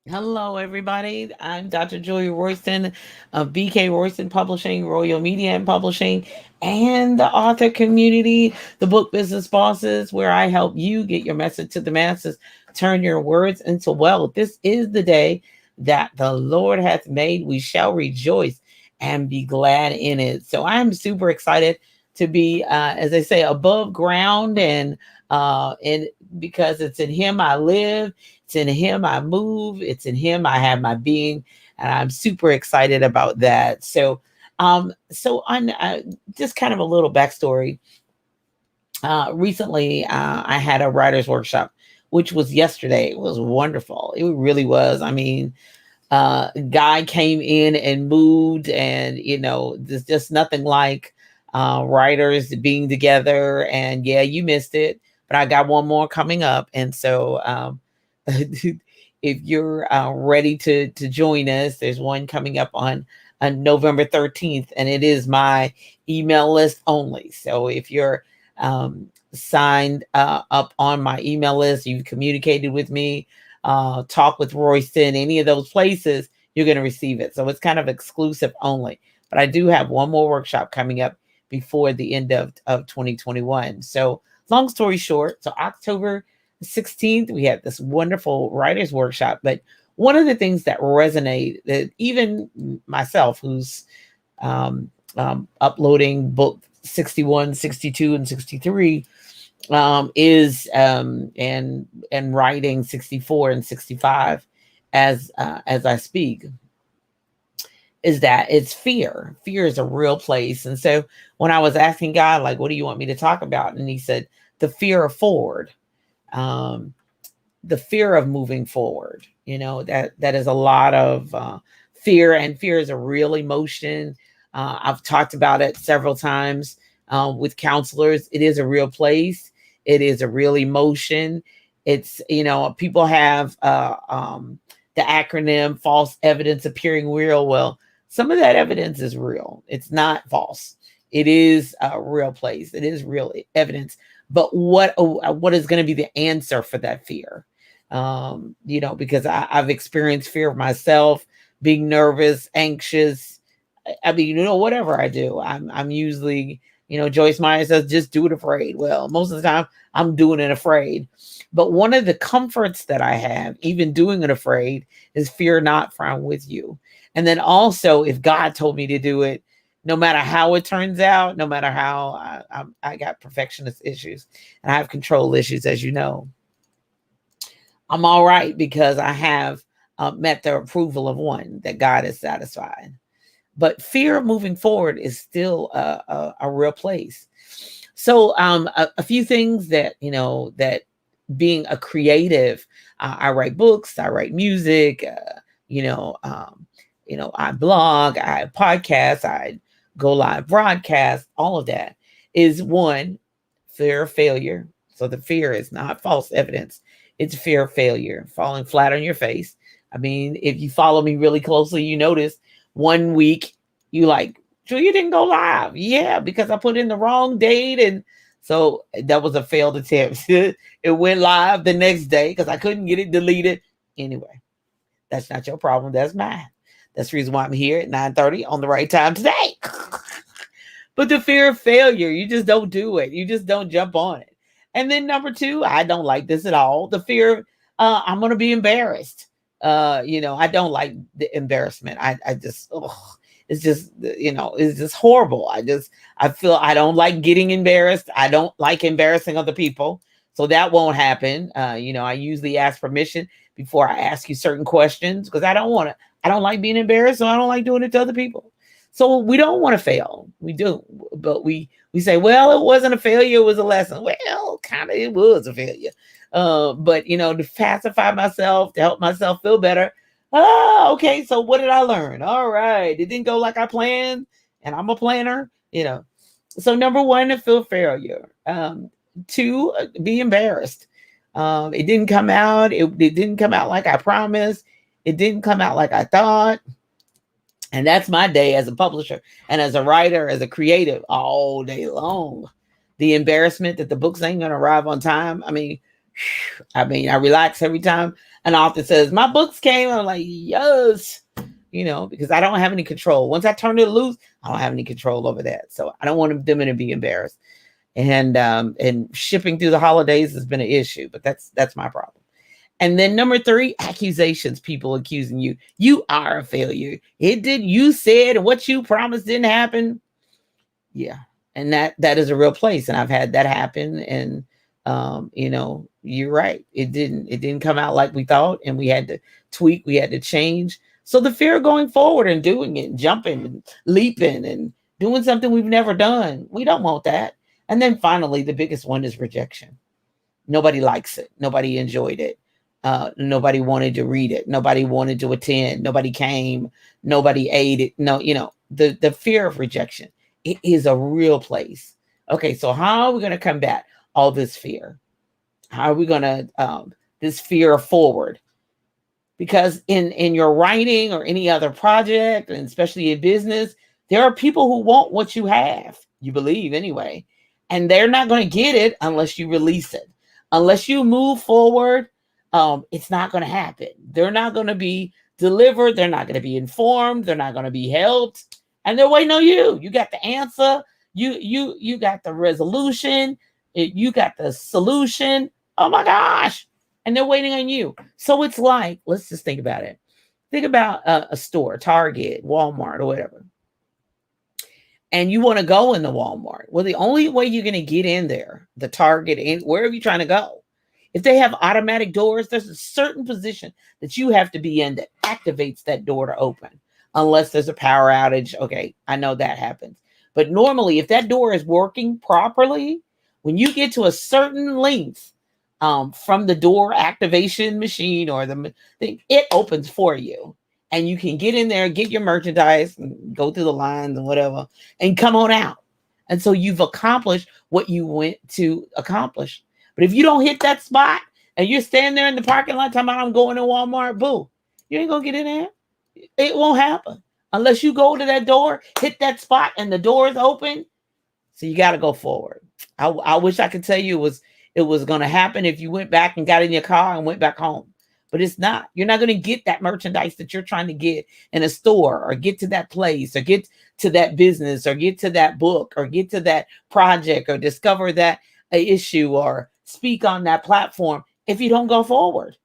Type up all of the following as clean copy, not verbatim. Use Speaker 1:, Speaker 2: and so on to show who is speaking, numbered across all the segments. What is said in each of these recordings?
Speaker 1: Hello, everybody. I'm Dr. Julia Royston of BK Royston Publishing, Royal Media and Publishing, and the author community, the book business bosses, where I help you get your message to the masses, turn your words into wealth. This is the day that the Lord hath made. We shall rejoice and be glad in it. So I'm super excited to be, as I say, above ground and because it's in Him I live. It's in Him I move. It's in Him I have my being, and I'm super excited about that. So on just kind of a little backstory. Recently, I had a writers' workshop, which was yesterday. It was wonderful. It really was. I mean, guy came in and moved, and there's just nothing like writers being together. And yeah, you missed it, but I got one more coming up, and so if you're ready to join us, there's one coming up on November 13th, and it is my email list only. So if you're signed up on my email list, you've communicated with me, Talk with Royston, any of those places, you're going to receive it. So it's kind of exclusive only. But I do have one more workshop coming up before the end of 2021. So long story short, so October 16th, we had this wonderful writers workshop. But one of the things that resonate, that even myself, who's uploading book 61, 62, and 63, is and writing 64 and 65 as I speak, is that it's fear. Fear is a real place. And so when I was asking God, like, what do you want me to talk about? And He said, the fear of forward, um, the fear of moving forward. That is a lot of fear, and fear is a real emotion. I've talked about it several times with counselors. It is a real place. It is a real emotion. It's, people have the acronym false evidence appearing real. Well, some of that evidence is real. It's not false. It is a real place. It is real evidence. But what is going to be the answer for that fear? Because I've experienced fear myself, being nervous, anxious. I mean, whatever I do, I'm usually, Joyce Meyer says, just do it afraid. Well, most of the time I'm doing it afraid. But one of the comforts that I have, even doing it afraid, is fear not, for I'm with you. And then also, if God told me to do it, no matter how it turns out, no matter how I got perfectionist issues and I have control issues, as you know, I'm all right because I have met the approval of one, that God is satisfied. But fear of moving forward is still a real place. So a few things that, that being a creative, I write books, I write music, you know, um, I blog, I podcast, I go live broadcast, all of that is one, fear of failure. So the fear is not false evidence. It's fear of failure, falling flat on your face. I mean, if you follow me really closely, you notice one week you like, Julia didn't go live. Yeah, because I put in the wrong date. And so that was a failed attempt. It went live the next day because I couldn't get it deleted. Anyway, that's not your problem. That's mine. That's the reason why I'm here at 9:30 on the right time today. But the fear of failure, you just don't do it. You just don't jump on it. And then number two, I don't like this at all. The fear of I'm going to be embarrassed. I don't like the embarrassment. I just, it's just, it's just horrible. I feel I don't like getting embarrassed. I don't like embarrassing other people. So that won't happen. I usually ask permission before I ask you certain questions because I don't like being embarrassed. So I don't like doing it to other people. So we don't want to fail. We do, but we say, well, it wasn't a failure; it was a lesson. Well, kind of, it was a failure. But to pacify myself, to help myself feel better. Oh, okay. So what did I learn? All right, it didn't go like I planned, and I'm a planner. So number one, to feel failure. Two, be embarrassed. It didn't come out. It didn't come out like I promised. It didn't come out like I thought. And that's my day as a publisher and as a writer, as a creative, all day long. The embarrassment that the books ain't gonna arrive on time. I mean, I relax every time An author says, my books came. I'm like, yes, because I don't have any control. Once I turn it loose, I don't have any control over that. So I don't want them to be embarrassed. And shipping through the holidays has been an issue, but that's my problem. And then number 3, accusations. People accusing you. You are a failure. You said what you promised didn't happen. Yeah. And that is a real place. And I've had that happen. And, you're right. It didn't come out like we thought. And we had to tweak, we had to change. So the fear of going forward and doing it, and jumping and leaping and doing something we've never done. We don't want that. And then finally, the biggest one is rejection. Nobody likes it. Nobody enjoyed it. Nobody wanted to read it. Nobody wanted to attend. Nobody came. Nobody ate it. No, the fear of rejection. It is a real place. Okay, so how are we going to combat all this fear? How are we going to this fear forward? Because in your writing or any other project, and especially in business, there are people who want what you have. You believe anyway. And they're not going to get it unless you release it. Unless you move forward, it's not going to happen. They're not going to be delivered. They're not going to be informed. They're not going to be helped. And they're waiting on you. You got the answer. You got the resolution. You got the solution. Oh my gosh. And they're waiting on you. So it's like, let's just think about it. Think about a store, Target, Walmart, or whatever. And you want to go in the Walmart. Well, the only way you're going to get in there, the Target, and wherever you're trying to go, if they have automatic doors, there's a certain position that you have to be in that activates that door to open. Unless there's a power outage. Okay, I know that happens. But normally, if that door is working properly, when you get to a certain length from the door activation machine or the thing, it opens for you. And you can get in there, get your merchandise, and go through the lines and whatever, and come on out. And so you've accomplished what you went to accomplish. But if you don't hit that spot and you're standing there in the parking lot talking about I'm going to Walmart, boo, you ain't going to get in there. It won't happen unless you go to that door, hit that spot, and the door is open. So you got to go forward. I wish I could tell you it was going to happen if you went back and got in your car and went back home. But it's not. You're not going to get that merchandise that you're trying to get in a store, or get to that place, or get to that business, or get to that book, or get to that project, or discover that issue, or speak on that platform if you don't go forward.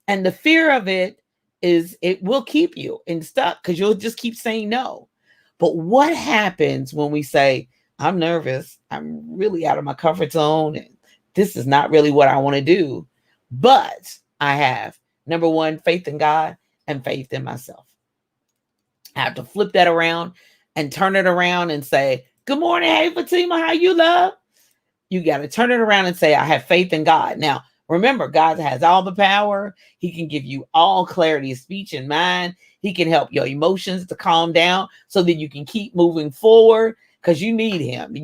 Speaker 1: And the fear of it is it will keep you stuck because you'll just keep saying no. But what happens when we say, I'm nervous, I'm really out of my comfort zone, and this is not really what I want to do, but I have, number 1, faith in God and faith in myself. I have to flip that around and turn it around and say, good morning, hey Fatima, how you love? You got to turn it around and say, I have faith in God. Now, remember, God has all the power. He can give you all clarity of speech and mind. He can help your emotions to calm down so that you can keep moving forward because you need him.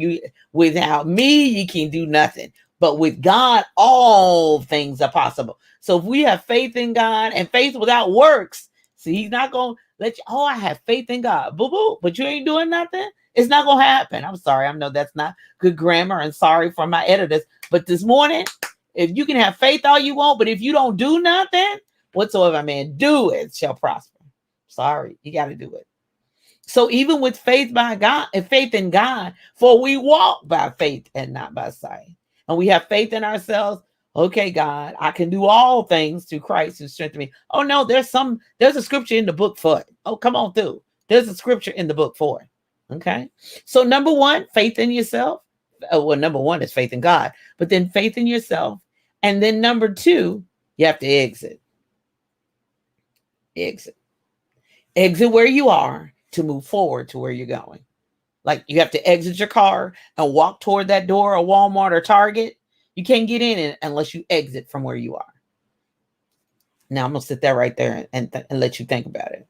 Speaker 1: Without me, you can do nothing. But with God, all things are possible. So if we have faith in God, and faith without works, see, he's not going to let you, I have faith in God, boo-boo, but you ain't doing nothing. It's not going to happen. I'm sorry. I know that's not good grammar, and sorry for my editors. But this morning, if you can have faith all you want, but if you don't do nothing, whatsoever man do it shall prosper. Sorry, you got to do it. So even with faith by God and faith in God, for we walk by faith and not by sight. And we have faith in ourselves. Okay, God, I can do all things through Christ who strengthens me. Oh no, there's a scripture in the book for it. Oh, come on through. There's a scripture in the book for it. Okay. So number 1, faith in yourself. Well, number 1 is faith in God, but then faith in yourself. And then number 2, you have to exit. Exit where you are to move forward to where you're going. Like you have to exit your car and walk toward that door, or Walmart or Target. You can't get in it unless you exit from where you are. Now I'm going to sit there right there and let you think about it.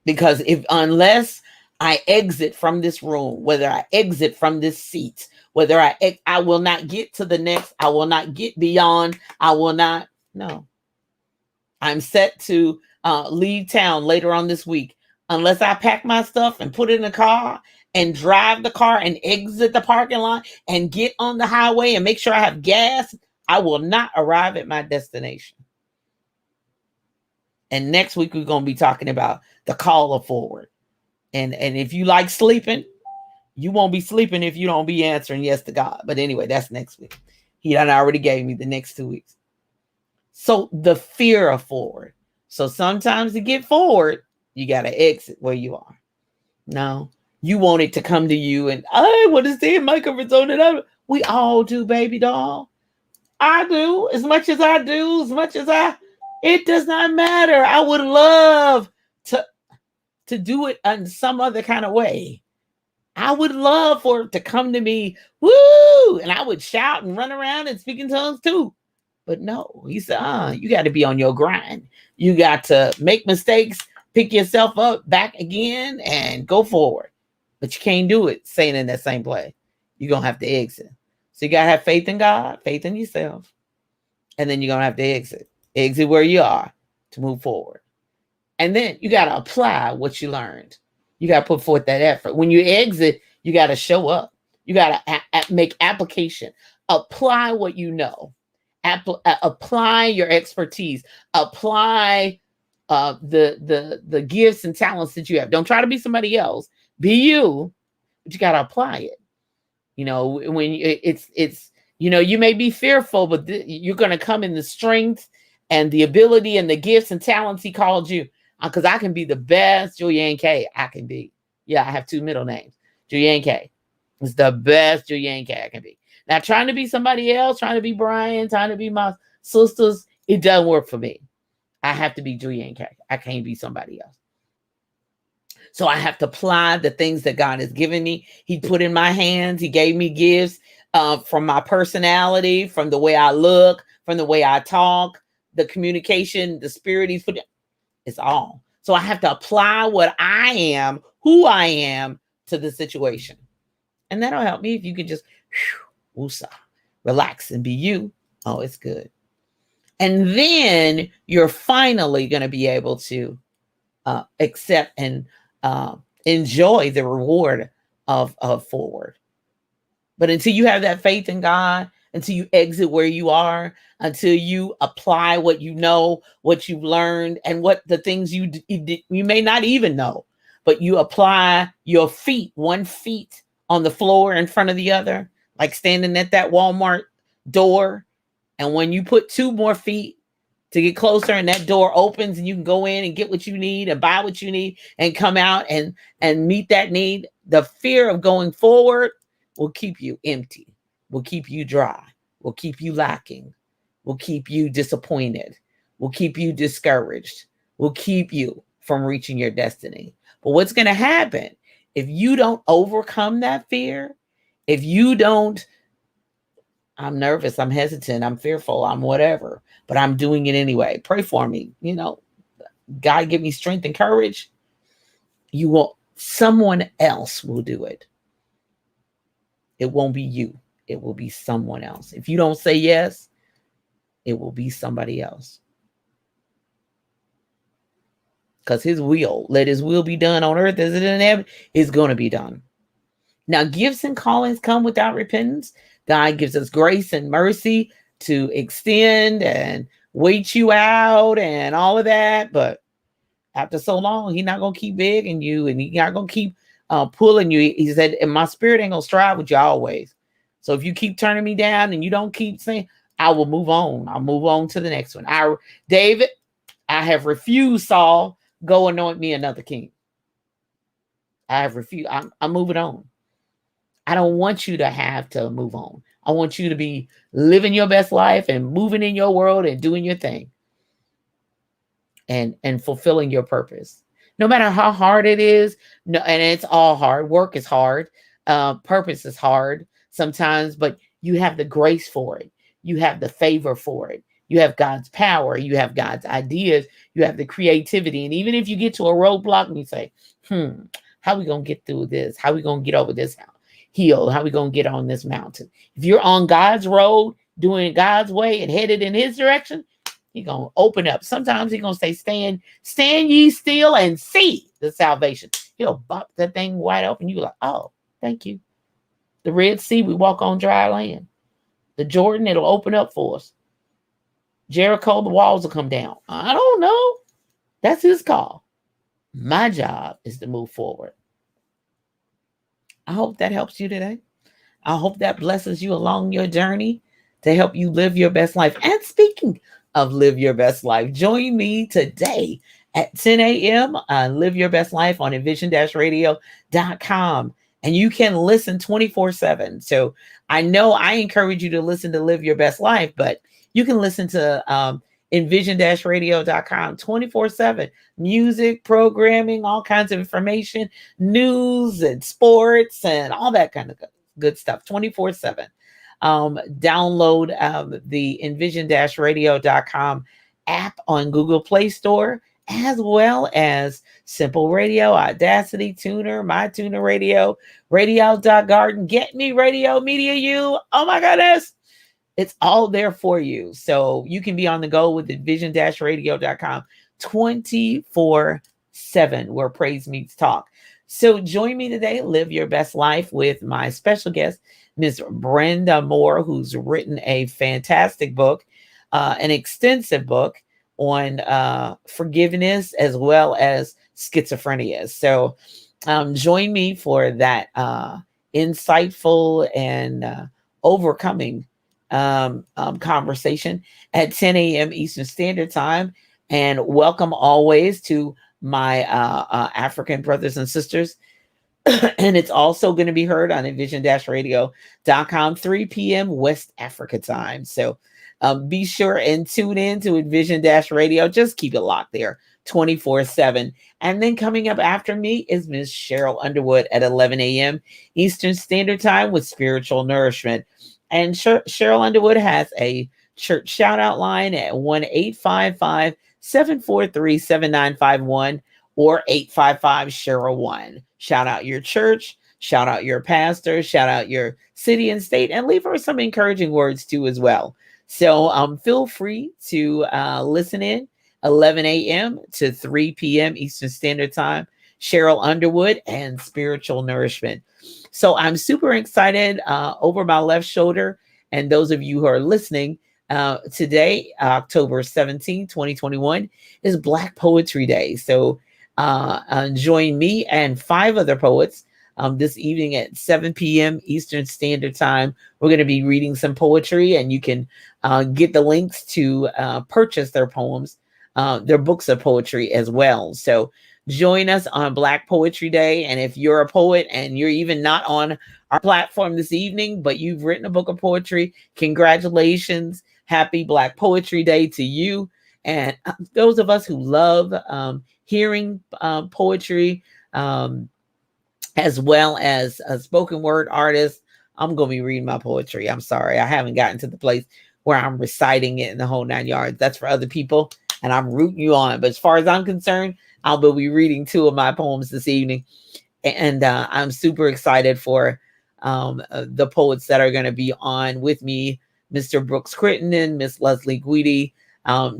Speaker 1: Because unless I exit from this room, whether I exit from this seat, whether I will not get to the next, I will not get beyond, I will not, no. I'm set to leave town later on this week. Unless I pack my stuff and put it in the car and drive the car and exit the parking lot and get on the highway and make sure I have gas, I will not arrive at my destination. And next week, we're going to be talking about the call of forward. And if you like sleeping, you won't be sleeping if you don't be answering yes to God. But anyway, that's next week. He done already gave me the next 2 weeks. So the fear of forward. So sometimes to get forward, you got to exit where you are. No, you want it to come to you. And I want to see in my comfort zone. And we all do, baby doll. I do. As much as I do, it does not matter. I would love to do it in some other kind of way. I would love for it to come to me, woo, and I would shout and run around and speak in tongues too. But no, he said, you got to be on your grind. You got to make mistakes, pick yourself up back again and go forward. But you can't do it staying in that same place. You're going to have to exit. So you got to have faith in God, faith in yourself. And then you're going to have to exit. Exit where you are to move forward. And then you got to apply what you learned. You got to put forth that effort. When you exit, you got to show up. You got to make application. Apply what you know. Apply your expertise. Apply the gifts and talents that you have. Don't try to be somebody else. Be you, but you got to apply it. You know, when it's you may be fearful, but you're going to come in the strength and the ability and the gifts and talents he called you. Because I can be the best Julianne K. I can be. Yeah, I have 2 middle names. Julianne K. It's the best Julianne K. I can be. Now, trying to be somebody else, trying to be Brian, trying to be my sisters, it doesn't work for me. I have to be Julianne K. I can't be somebody else. So I have to apply the things that God has given me. He put in my hands. He gave me gifts from my personality, from the way I look, from the way I talk, the communication, the spirit he's put in. It's all. So I have to apply what I am, who I am to the situation. And that'll help me if you can just relax and be you. Oh, it's good. And then you're finally going to be able to accept and enjoy the reward of forward. But until you have that faith in God, until you exit where you are, until you apply what you know, what you've learned, and what the things you may not even know, but you apply your feet, 1 feet on the floor in front of the other, like standing at that Walmart door. And when you put 2 more feet to get closer and that door opens and you can go in and get what you need and buy what you need and come out and meet that need, the fear of going forward will keep you empty, will keep you dry, will keep you lacking, will keep you disappointed, will keep you discouraged, will keep you from reaching your destiny. But what's going to happen if you don't overcome that fear, if you don't, I'm nervous, I'm hesitant, I'm fearful, I'm whatever, but I'm doing it anyway. Pray for me. God give me strength and courage. Someone else will do it. It won't be you. It will be someone else. If you don't say yes, it will be somebody else. Because let his will be done on earth as it is in heaven, is going to be done. Now, gifts and callings come without repentance. God gives us grace and mercy to extend and wait you out and all of that. But after so long, he's not going to keep begging you, and he's not going to keep pulling you. He said, and my spirit ain't going to strive with you always. So if you keep turning me down and you don't keep saying, I will move on. I'll move on to the next one. David, I have refused, Saul. Go anoint me another king. I have refused. I'm moving on. I don't want you to have to move on. I want you to be living your best life and moving in your world and doing your thing and fulfilling your purpose. No matter how hard it is, and it's all hard. Work is hard. Purpose is hard sometimes, but you have the grace for it. You have the favor for it. You have God's power. You have God's ideas. You have the creativity. And even if you get to a roadblock and you say, how are we going to get through this? How are we going to get over this hill? How are we going to get on this mountain? If you're on God's road, doing God's way and headed in his direction, he's going to open up. Sometimes he's going to say, stand ye still and see the salvation. He'll bop that thing wide open. You're like, oh, thank you. The Red Sea, we walk on dry land. The Jordan, it'll open up for us. Jericho, the walls will come down. I don't know. That's his call. My job is to move forward. I hope that helps you today. I hope that blesses you along your journey to help you live your best life. And speaking of live your best life, join me today at 10 a.m. Live Your Best Life on envision-radio.com. And you can listen 24/7. So I know I encourage you to listen to Live Your Best Life, but you can listen to envision-radio.com 24/7. Music, programming, all kinds of information, news and sports and all that kind of good stuff 24/7. Download the envision-radio.com app on Google Play Store, as well as Simple Radio, Audacity, Tuner, My Tuner Radio, Radio.Garden, Get Me Radio, Media U. Oh my goodness. It's all there for you. So you can be on the go with envision-radio.com 24/7, where praise meets talk. So join me today, Live Your Best Life, with my special guest, Ms. Brenda Moore, who's written a fantastic book, an extensive book on forgiveness as well as schizophrenia. So join me for that insightful and overcoming conversation at 10 a.m. Eastern Standard Time. And welcome always to my African brothers and sisters. And it's also going to be heard on envision-radio.com, 3 p.m. West Africa time. So be sure and tune in to Envision-Radio. Just keep it locked there 24/7. And then coming up after me is Ms. Cheryl Underwood at 11 a.m. Eastern Standard Time with Spiritual Nourishment. And Cheryl Underwood has a church shout out line at 1-855-743-7951 or 855-Cheryl1. Shout out your church, shout out your pastor, shout out your city and state, and leave her some encouraging words too as well. So feel free to listen in 11 a.m. to 3 p.m. Eastern Standard Time. Cheryl Underwood and Spiritual Nourishment. So I'm super excited over my left shoulder. And those of you who are listening, today, October 17, 2021, is Black Poetry Day. So join me and 5 other poets this evening at 7 p.m. Eastern Standard Time. We're going to be reading some poetry, and you can get the links to purchase their poems, their books of poetry as well. So join us on Black Poetry Day. And if you're a poet and you're even not on our platform this evening, but you've written a book of poetry, congratulations. Happy Black Poetry Day to you. And those of us who love hearing poetry, as well as a spoken word artist, I'm going to be reading my poetry. I'm sorry. I haven't gotten to the place where I'm reciting it in the whole 9 yards. That's for other people, and I'm rooting you on. But as far as I'm concerned, I'll be reading 2 of my poems this evening. And I'm super excited for the poets that are going to be on with me. Mr. Brooks Crittenden, Miss Leslie Guidi,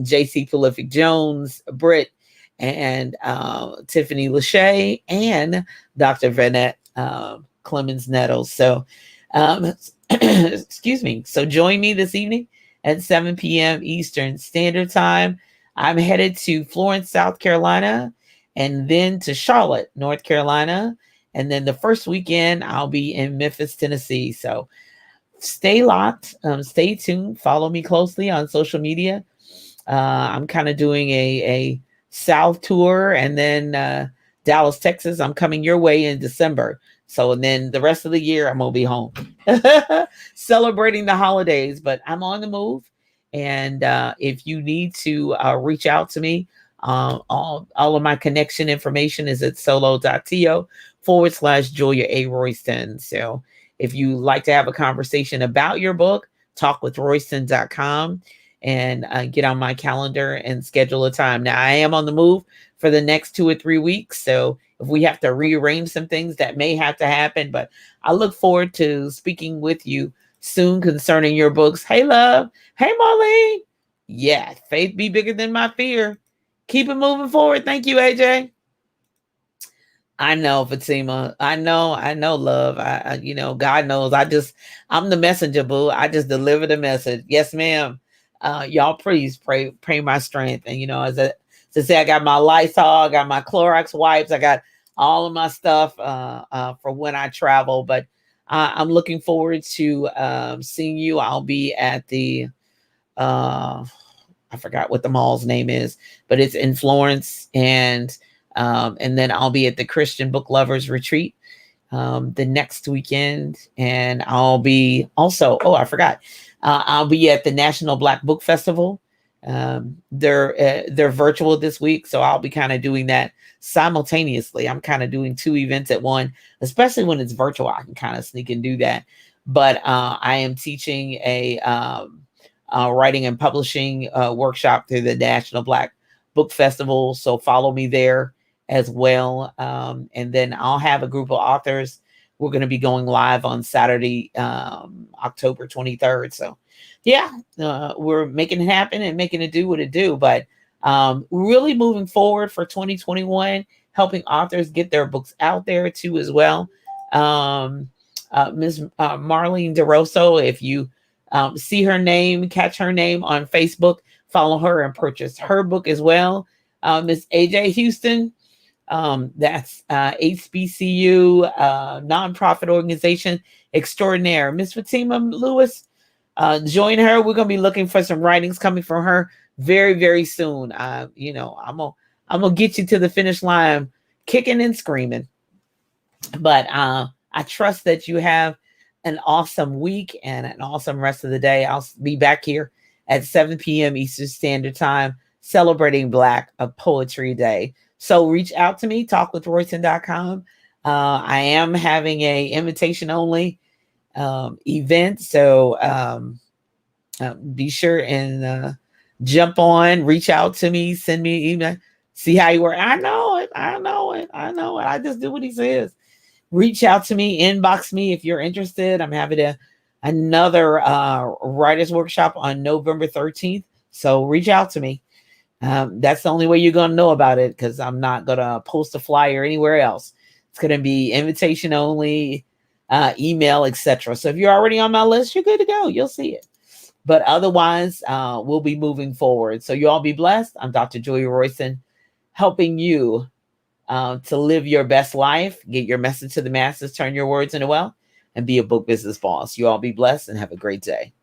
Speaker 1: J.C. Prolific Jones, Britt, and Tiffany Lachey, and Dr. Vanette Clemens Nettles. So, excuse me. So join me this evening at 7 p.m. Eastern Standard Time. I'm headed to Florence, South Carolina, and then to Charlotte, North Carolina. And then the first weekend, I'll be in Memphis, Tennessee. So stay locked, stay tuned, follow me closely on social media. I'm kind of doing a South tour, and then Dallas, Texas. I'm coming your way in December. So, and then the rest of the year, I'm going to be home celebrating the holidays, but I'm on the move. And if you need to reach out to me, all of my connection information is at solo.to/Julia A. Royston. So if you like to have a conversation about your book, talkwithroyston.com and get on my calendar and schedule a time. Now, I am on the move for the next 2 or 3 weeks. So if we have to rearrange some things, that may have to happen. But I look forward to speaking with you soon concerning your books. Hey, love. Hey, Marlene. Yeah, faith be bigger than my fear. Keep it moving forward. Thank you, AJ. I know, Fatima. I know, love. God knows. I'm the messenger, boo. I just deliver the message. Yes, ma'am. Y'all, please pray my strength. And to say, I got my Lysol, I got my Clorox wipes, I got all of my stuff for when I travel. But I'm looking forward to seeing you. I'll be at the I forgot what the mall's name is, but it's in Florence, and then I'll be at the Christian Book Lovers Retreat the next weekend, and I'll be also. Oh, I forgot. I'll be at the National Black Book Festival. They're virtual this week, so I'll be kind of doing that simultaneously. I'm kind of doing two events at one, especially when it's virtual. I can kind of sneak and do that. But I am teaching a writing and publishing workshop through the National Black Book Festival. So follow me there as well. And then I'll have a group of authors. We're going to be going live on Saturday, October 23rd. So yeah, we're making it happen and making it do what it do. But really moving forward for 2021, helping authors get their books out there too as well. Ms. Marlene DeRosso, if you see her name, catch her name on Facebook, follow her and purchase her book as well. Miss AJ Houston, that's HBCU nonprofit organization extraordinaire. Miss Fatima Lewis, join her. We're gonna be looking for some writings coming from her very, very soon. I'm gonna get you to the finish line, kicking and screaming. But I trust that you have an awesome week and an awesome rest of the day. I'll be back here at 7 p.m. Eastern Standard Time, celebrating Black Poetry Day. So reach out to me, talkwithroyston.com. I am having a invitation only event. So be sure and jump on, reach out to me, send me an email, see how you work. I know it. I just do what he says. Reach out to me, inbox me if you're interested. I'm having another writers workshop on November 13th. So reach out to me. That's the only way you're going to know about it, because I'm not going to post a flyer anywhere else. It's going to be invitation only, email, etc. So if you're already on my list, you're good to go. You'll see it. But otherwise, we'll be moving forward. So you all be blessed. I'm Dr. Joy Royston, helping you to live your best life, get your message to the masses, turn your words into wealth, and be a book business boss. You all be blessed and have a great day.